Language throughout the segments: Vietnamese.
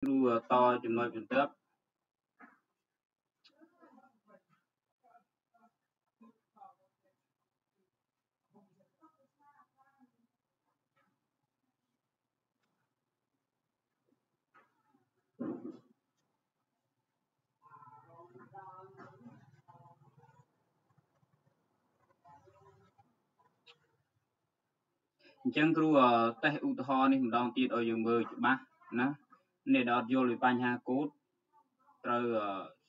គ្រូតចំណុចបន្ទាប់អញ្ចឹងគ្រូតេស្តឧទាហរណ៍នេះម្ដងទៀតឲ្យយើងមើលច្បាស់ណាអ្នកដែលអត់យល់ពីបញ្ហាកូដត្រូវ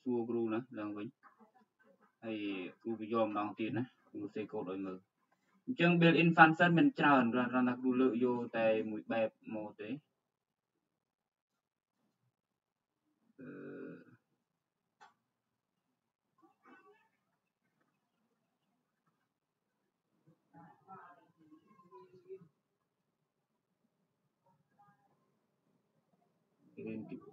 សួរគ្រូណាឡើងវិញហើយគ្រូបញ្យល់ម្ដងទៀតណាគ្រូសេកូដឲ្យមើលអញ្ចឹង built in function មិនច្រើនគ្រាន់តែគ្រូលើកយកតែមួយបែបមកទេរៀនទី5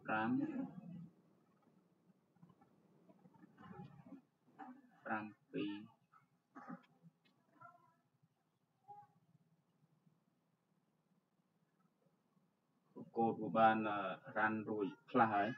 កូដវាបានរ៉ាន់រួចខ្លះហើយ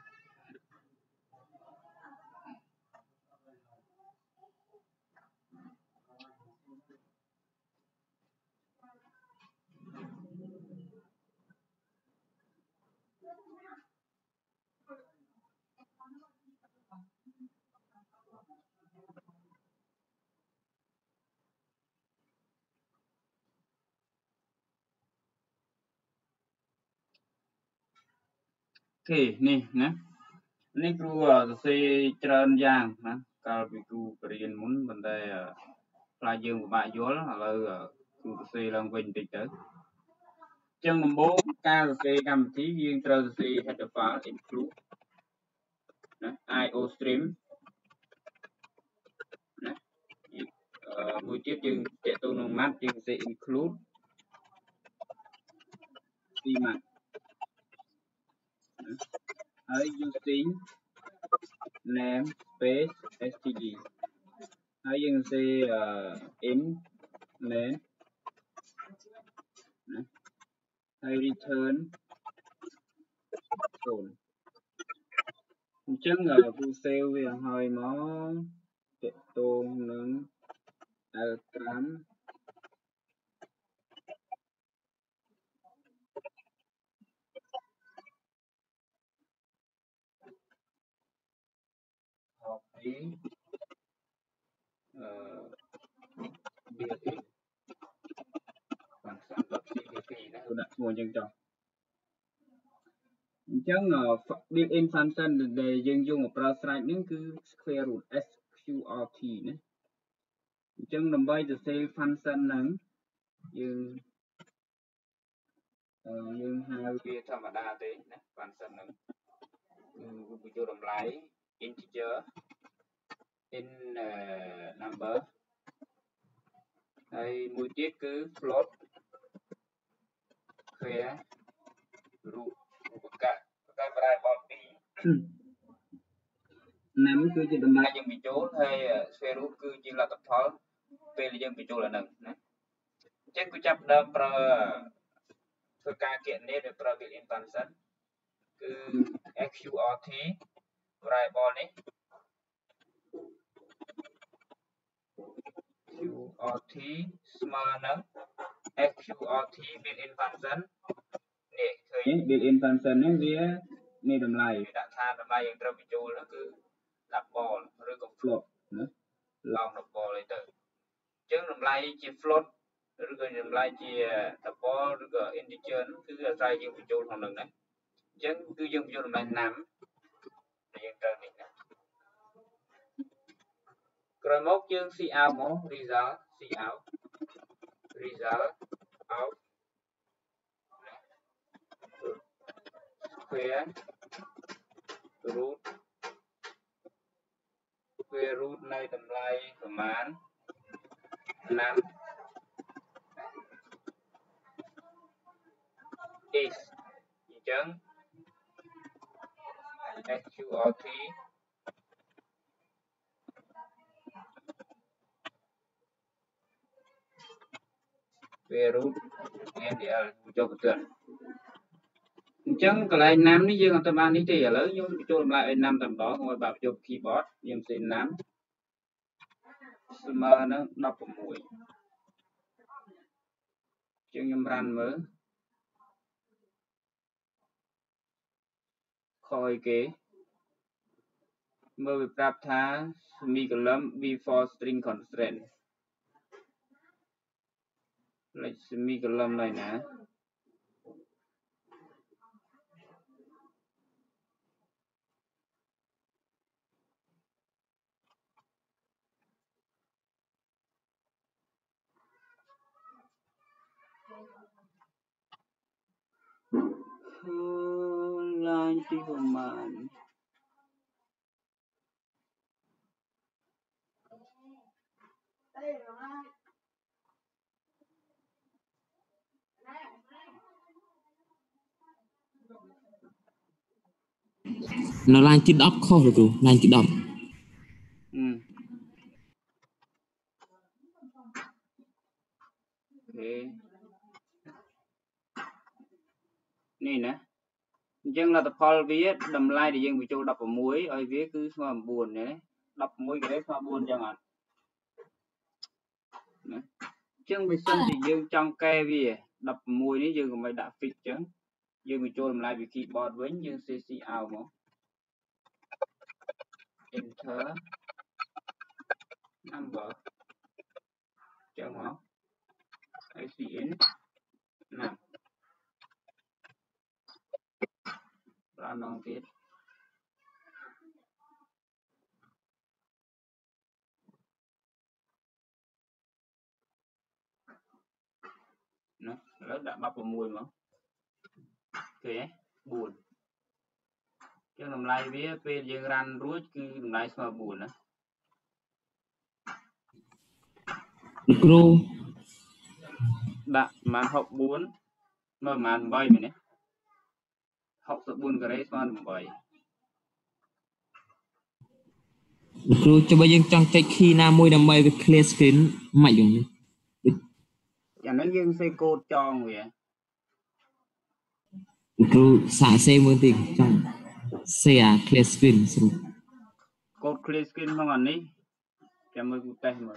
អូខេនេះណានេះគ្រូសរសេរច្រើនយ៉ាងណាកាលពីគ្រូបរៀនមុនប៉ុន្តែខ្លាចយើងពិបាកយល់ឥឡូវគ្រូសរសេរឡើងវិញបន្តិចទៅអញ្ចឹងដំបូងការសរសេរកម្មវិធីយើងត្រូវសរសេរ header file include ណា IO stream ណាមួយទៀតយើងតាក់ទងនឹង math យើងសរសេរ include math ហើយ using name space std ហើយយើងសរសេរ in main ណាហើយ return 0អញ្ចឹងគ្រូ save វាឲ្យមកតាក់ទងនឹង L5 copy built-in function.cpp ណាtôiដាក់ឈ្មោះអញ្ចឹងចុះអញ្ចឹង built-in function ដែលយើងយកមកប្រើស្រេចនេះគឺ Sqrt Sqrt ណាអញ្ចឹងដើម្បីសរសេរ function ហ្នឹងយើងហៅវាធម្មតាទេណា function ហ្នឹងគឺបញ្ចូលតម្លៃ integer in number ហើយមួយទៀតគឺ float square root ឧបកៈបរិបទ2num គឺជាតម្លៃយើងបញ្ចូលហើយ square root គឺជាលទ្ធផលពេលយើងបញ្ចូលអាហ្នឹងណាអញ្ចឹងគឺចាប់ដើមប្រើធ្វើការគណនាដោយប្រើ built-in function គឺ Sqrt variable នេះ Sqrt ស្មើនឹង Sqrt built-in function នេះឃើញ built-in function នេះវានេះតម្លៃដាក់ថាតម្លៃយើងត្រូវបញ្ចូលនោះគឺ10 ឬក៏ float ណាឡង10អីទៅអញ្ចឹងតម្លៃជា float ឬក៏តម្លៃជា10ឬក៏ integer គឺអាស្រ័យយើងបញ្ចូលក្នុងនោះណាអញ្ចឹងគឺយើងបញ្ចូលតម្លៃ num ដែលយើងត្រូវនេះណាក្រោយមកយើង cout មក result cout out square root នៃតម្លៃប្រមាណnum is អញ្ចឹង Sqrt square root NDL ចូលបន្ទាត់អ Chẳng cái này nam ní dương tầm an ní thì lớn nhưng cho lại nam tầm đó ngồi bảo chụp keyboard nhưng xin nam mà nó đọc mũi chương nhâm ran mới khôi kế mơ bị prap tha semicolon before string constraint like semicolon này nè Online thì không mà nó lan chít đắp khó rồi cô lan chít đắp okay. Nè nè dân là tập Paul viết đầm lai thì dân bị châu đập vào muối ơi viết cứ mà buồn này đập muối cái đấy mà buồn chẳng hạn chân bị sân thì dương trong ke vì đập muối đấy dương còn mày đã fix chứ dương bị châu đầm lai bị keyboard với dương cc out mà enter number chẳng hả ICN nè ra non tiết nó đã bắp vào mùi mà thế buồn chứ làm lại với về dương ran rút cứ làm lại sao buồn á cô đã màn học 4 mà màn bay mình đấy học sự buồn cái đấy sao làm bay cô cho bây giờ trong cái khi nào môi đầm bay với clear screen mạnh dùng chẳng nên dương xây code cho người cô xả xe mới tìm trong xe clear screen xong code clear screen không anh đi cho mới cụ thể mở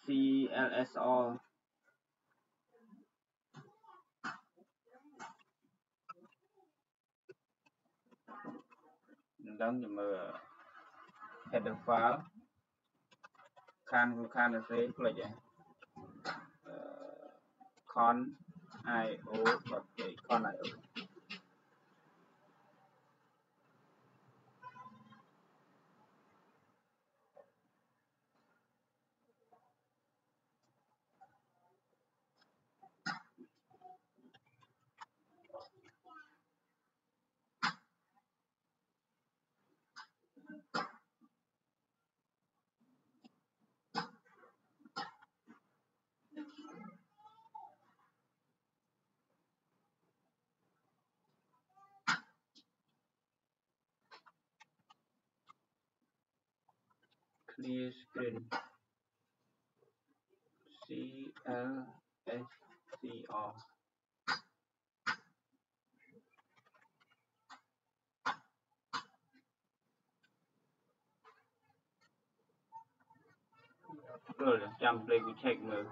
CLSO đang nhưng mà header file khan là sẽ là vậy con io con io clear screen CLSCO rồi chăm play của check mở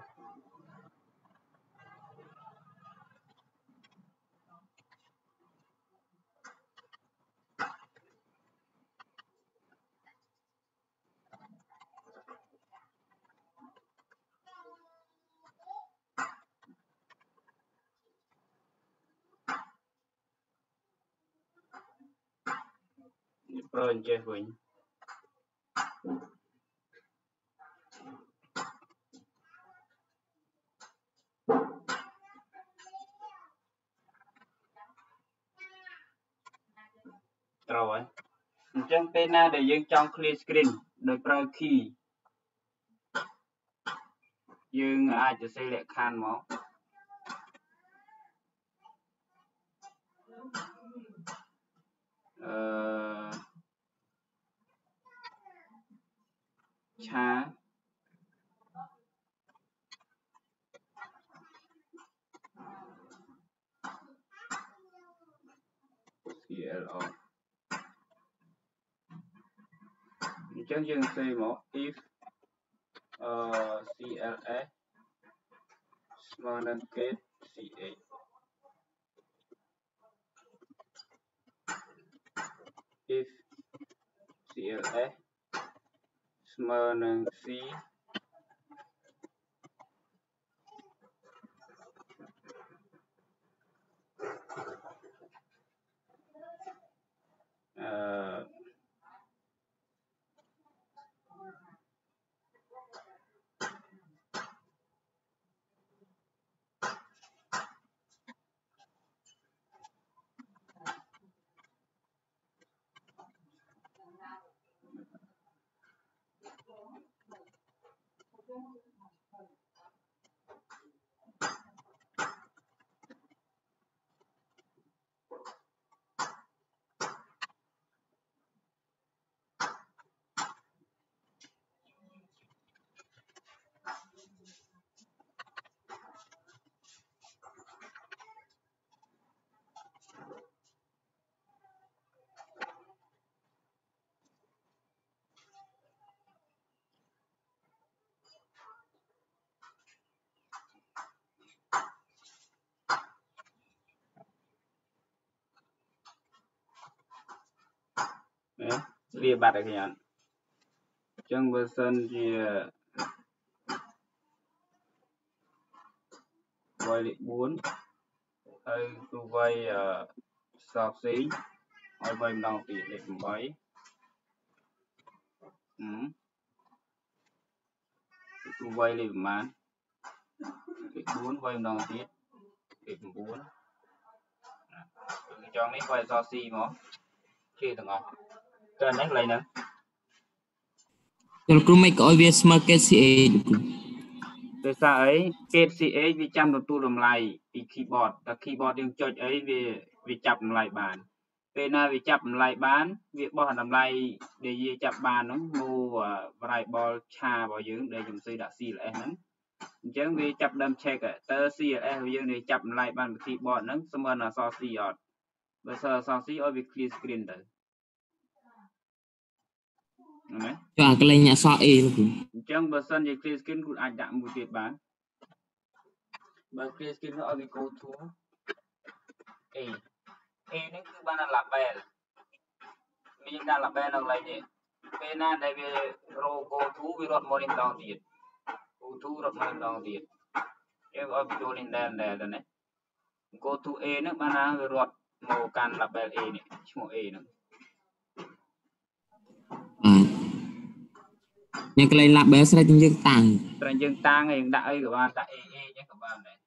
rồi chơi với rồi chẳng tên nào để dương trong clear screen được rồi khi dương aiจะ select ខានមកឆា CLO chẳng dừng xem một if CLS smaller than CH if CLS smaller than C vì bắt được nhận trong version thì quay lại 4 hay tôi quay sọc xí hỏi quay đồng tỷ lệ 7 tôi quay lại màn 4 quay đồng tỷ lệ 4 cho mấy quay sọc xí mà chưa từng ngọt cần nhắc lại nữa rồi cứ mấy cái việc smart CH từ xa ấy kết CH vì chăm được tu làm lại vì keyboard đang chọn ấy vì chập lại bàn về na vì chập lại bán việc bỏ làm lại để gì chập bàn nó mua vài ball trà vào dưỡng để dùng suy đã xì lại hắn chẳng vì chập đâm check tơ xì ở dưỡng để chập lại bàn keyboard nó xong rồi là so xì ọt bây giờ so xì ở việc clear screen tới cho cái này nhà so chẳng bờ sân về clear screen cũng ảnh đạm một tiệt bán bờ clear screen nó ở việc go to nó cứ ban là bè mình đang là bè nào lại nhỉ bè na đây về ro go to vi rot morning down tiệt go to rot morning down tiệt em ở video lên đây này go to A nó ban na vi rot màu can là bè A này màu A nữa nhưng cái này là bé sẽ tiếng dương tàng hiện đại của bạn tại A nhé các bạn này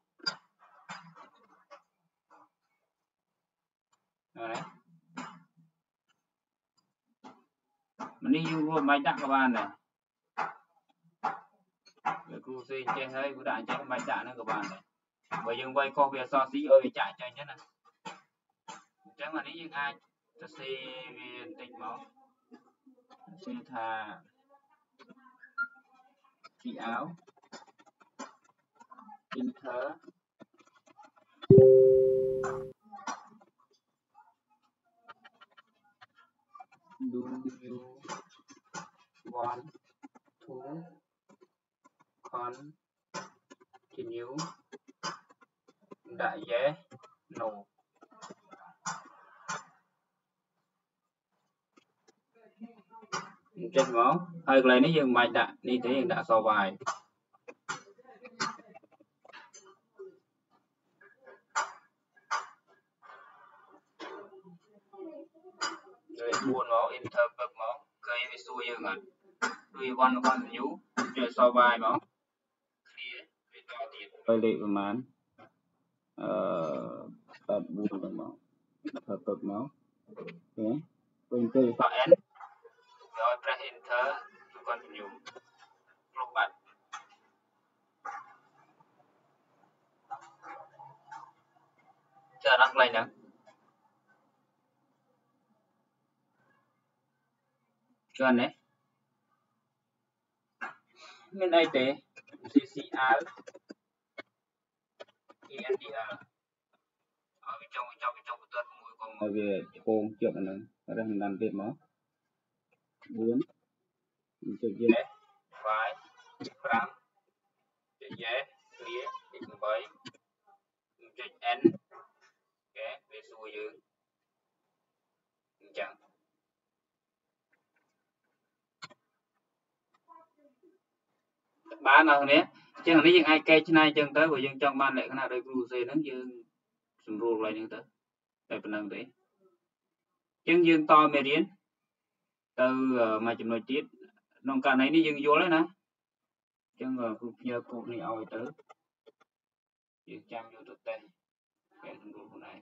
đấy mình đi vô máy đạn các bạn này cô xin chơi hơi của đạn chơi máy đạn nữa các bạn này bởi dương quay co về so xí ơi chạy chơi nhất này chắc mà đi ai ta xe về tịch máu xe thà chị áo in thớ do you want to continue đại yes no trên ngón hơi lại nó dừng mạch đã đi tới hiện đã so bài rồi buồn máu enter bật máu cây với xuôi dương ạ đuôi con nhú rồi so bài máu hơi lệ của mán bật buồn bằng máu thật bật máu thế bên cây phải n rồi press enter con nhú lúc bật chờ đăng lại nữa cho này bên đây thế CCR ENDR ở bên trong của tuần mùi rồi về khôn chụp này ở đây mình làm việc nó 4 mình chụp dễ phải 5 chụp dễ clear chụp 7 chụp n ok về xuôi dưới chẳng bán nào nhé chứ này ai cây trên này chân tới của dân trong ban lại cái nào đây cruise nó dương sùng ruột lại như tới đây phần năng đấy chân dương to mê điến từ mà chụp nội tiết nông cả này đi dương vô đấy nè chân nhờ cụ này oi tới dương chăm vô thực tế cái sùng ruột này